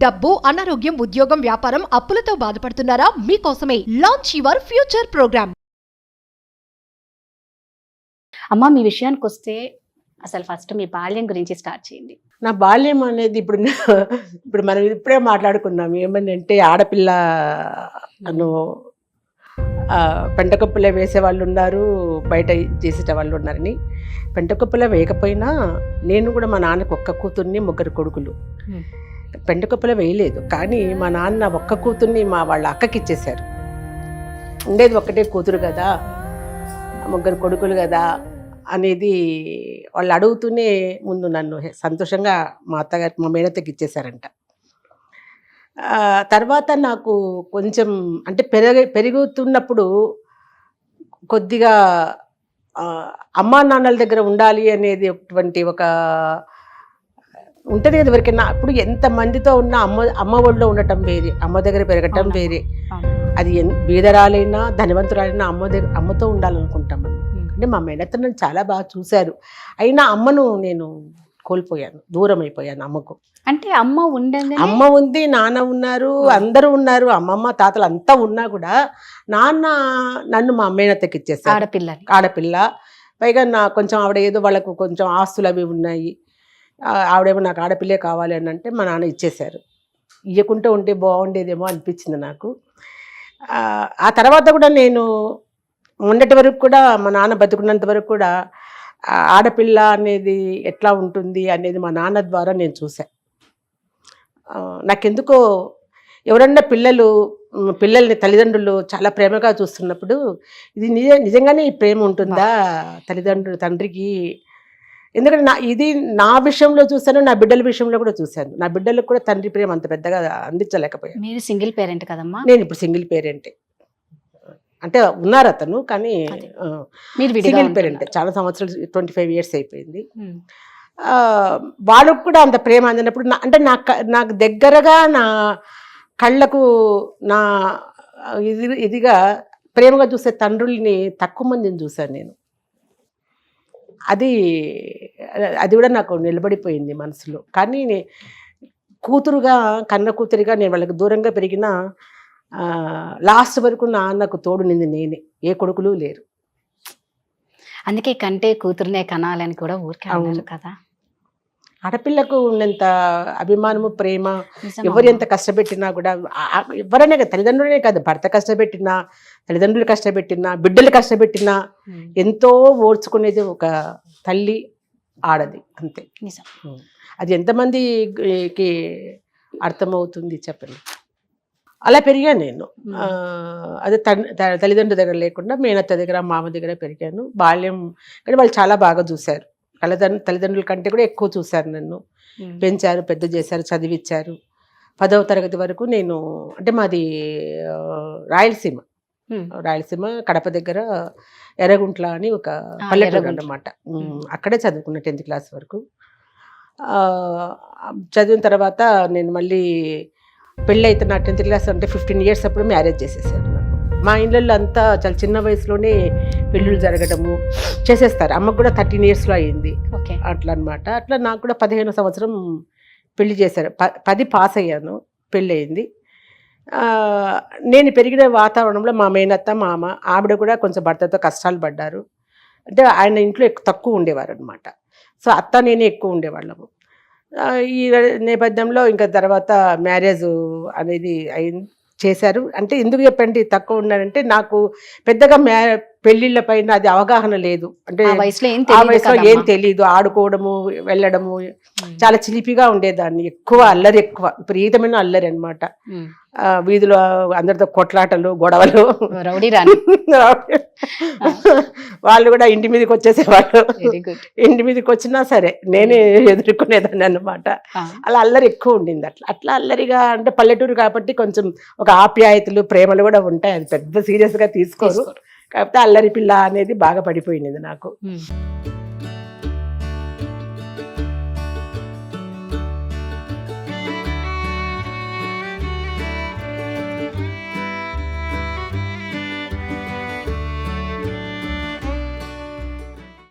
డబ్బు, అనారోగ్యం, ఉద్యోగం, వ్యాపారం, అప్పులతో బాధపడుతున్నారా? మీకోసమే లాంచ్ యువర్ ఫ్యూచర్ ప్రోగ్రామ్. అమ్మ, మీ విషయానికి వస్తే అసలు ఫస్ట్ మీ బాల్యం గురించి స్టార్ట్ చేయండి. నా బాల్యం అనేది ఇప్పుడు మనం ఇప్పుడే మాట్లాడుకున్నాం. ఏమనంటే ఆడపిల్ల అను పెంటకొప్పులే వేసే వాళ్ళు ఉన్నారు, బయట చేసేట వాళ్ళు ఉన్నారని. పెంటకొప్పుల వేయకపోయినా నేను కూడా మా నాన్నకు ఒక్క కూతుర్ని, ముగ్గురు కొడుకులు. పెంటకొప్పుల వేయలేదు, కానీ మా నాన్న ఒక్క కూతుర్ని వాళ్ళ అక్కకి ఇచ్చేశారు. ఉండేది ఒక్కటే కూతురు కదా, ముగ్గురు కొడుకులు కదా అనేది వాళ్ళు అడుగుతూనే ముందు నన్ను సంతోషంగా మా అత్తగారికి, మా మేనత్తకి ఇచ్చేశారంట. తర్వాత నాకు కొంచెం అంటే పెరుగుతున్నప్పుడు కొద్దిగా అమ్మా నాన్నల దగ్గర ఉండాలి అనేది ఒక ఉంటుంది కదా ఎవరికైనా. అప్పుడు ఎంతమందితో ఉన్నా అమ్మ ఒళ్ళో ఉండటం వేరే, అమ్మ దగ్గర పెరగటం వేరే. అది బీదరాలైనా ధనవంతురాలైనా అమ్మతో ఉండాలనుకుంటాం. అంటే మా మేనత్త నన్ను చాలా బాగా చూశారు, అయినా అమ్మను నేను కోల్పోయాను, దూరం అయిపోయాను అమ్మకు. అంటే అమ్మ ఉంది, నాన్న ఉన్నారు, అందరూ ఉన్నారు, అమ్మమ్మ తాతలు అంతా ఉన్నా కూడా నాన్న నన్ను మా మేనత్తకి ఇచ్చేసారు. ఆడపిల్ల పైగా కొంచెం ఆవిడ ఏదో వాళ్ళకు కొంచెం ఆస్తులు అవి ఉన్నాయి, ఆవిడేమో నాకు ఆడపిల్లే కావాలి అని అంటే మా నాన్న ఇచ్చేశారు. ఇవ్వకుంటూ ఉంటే బాగుండేదేమో అనిపించింది నాకు. ఆ తర్వాత కూడా నేను మొన్నటి వరకు కూడా, మా నాన్న బతుకున్నంత వరకు కూడా ఆడపిల్ల అనేది ఎట్లా ఉంటుంది అనేది మా నాన్న ద్వారా నేను చూసా. నాకెందుకో ఎవరన్నా పిల్లల్ని తల్లిదండ్రులు చాలా ప్రేమగా చూస్తున్నప్పుడు ఇది నిజంగానే ఈ ప్రేమ ఉంటుందా తండ్రికి? ఎందుకంటే ఇది నా విషయంలో చూశాను, నా బిడ్డల విషయంలో కూడా చూశాను. నా బిడ్డలకు కూడా తండ్రి ప్రేమ అంత పెద్దగా అందించలేకపోయాను. మీరు సింగిల్ పేరెంట్ కదమ్మా? నేను ఇప్పుడు సింగిల్ పేరెంటే. అంటే ఉన్నారు అతను, కానీ సింగిల్ పేరెంట్. చాలా సంవత్సరాలు, 25 years అయిపోయింది. వాళ్ళకు కూడా అంత ప్రేమ అందినప్పుడు అంటే నాకు దగ్గరగా నా కళ్ళకు నా ఇదిగా ప్రేమగా చూసే తండ్రుల్ని తక్కువ మందిని చూశాను నేను. అది కూడా నాకు నిలబడిపోయింది మనసులో. కానీ కూతురుగా, కన్న కూతురిగా నేను వాళ్ళకి దూరంగా పెరిగిన లాస్ట్ వరకు నాన్నకు తోడు నింది నేనే, ఏ కొడుకులు లేరు. అందుకే కంటే కూతురునే కనాలని కూడా ఊరికే అన్నారు కదా. ఆడపిల్లకు ఉన్నంత అభిమానము, ప్రేమ ఎవరు ఎంత కష్టపెట్టినా కూడా, ఎవరైనా కదా, తల్లిదండ్రులనే కాదు, భర్త కష్టపెట్టినా, తల్లిదండ్రులు కష్టపెట్టినా, బిడ్డలు కష్టపెట్టినా ఎంతో ఓర్చుకునేది ఒక తల్లి, ఆడది, అంతే. అది ఎంతమందికి అర్థమవుతుంది చెప్పండి. అలా పెరిగాను నేను. అదే తల్లిదండ్రుల దగ్గర లేకుండా మేనత్త దగ్గర, మామ దగ్గర పెరిగాను. బాల్యం కానీ వాళ్ళు చాలా బాగా చూశారు. తల్లిదండ్రుల కంటే కూడా ఎక్కువ చూశారు నన్ను. పెంచారు, పెద్ద చేశారు, చదివించారు. 10వ తరగతి వరకు నేను, అంటే మాది రాయలసీమ, కడప దగ్గర ఎర్రగుంట్ల అని ఒక పల్లెటూరు అన్నమాట. అక్కడే చదువుకున్నా 10th class వరకు. చదివిన తర్వాత నేను మళ్ళీ పెళ్ళి అయితే, నా 10th class అంటే 15 years అప్పుడు మ్యారేజ్ చేసేసారు నాకు. మా ఇళ్ళల్లో అంతా చాలా చిన్న వయసులోనే పెళ్ళిళ్ళు జరగడము చేసేస్తారు. అమ్మకు కూడా 13 yearsలో అయ్యింది అట్లా అనమాట. అట్లా నాకు కూడా 15వ సంవత్సరం పెళ్లి చేశారు. 10 పాస్ అయ్యాను, పెళ్ళి అయింది. నేను పెరిగిన వాతావరణంలో మా మేనత్త, మామ, ఆవిడ కూడా కొంచెం భర్తతో కష్టాలు పడ్డారు. అంటే ఆయన ఇంట్లో తక్కువ ఉండేవారు అనమాట. సో అత్త నేనే ఎక్కువ ఉండేవాళ్ళము. ఈ నేపథ్యంలో ఇంకా తర్వాత మ్యారేజ్ అనేది చేశారు. అంటే ఎందుకు చెప్పండి తక్కువ ఉన్నారంటే, నాకు పెద్దగా పెళ్ళిళ్ళ పైన అది అవగాహన లేదు. అంటే ఆ వయసులో ఏం తెలియదు. ఆడుకోవడము, వెళ్ళడము, చాలా చిలిపిగా ఉండేదాన్ని. అల్లరి ఎక్కువ, విపరీతమైన అల్లరి అనమాట. వీధిలో అందరితో కొట్లాటలు, గొడవలు. వాళ్ళు కూడా ఇంటి మీదకి వచ్చేసేవాళ్ళు. ఇంటి మీదకి వచ్చినా సరే నేనే ఎదుర్కొనేదాన్ని అన్నమాట. అలా అల్లరి ఎక్కువ ఉండింది. అట్లా అల్లరిగా, అంటే పల్లెటూరు కాబట్టి కొంచెం ఒక ఆప్యాయతలు, ప్రేమలు కూడా ఉంటాయి. అది పెద్ద సీరియస్గా తీసుకోరు. కాకపోతే అల్లరి పిల్ల అనేది బాగా పడిపోయింది నాకు.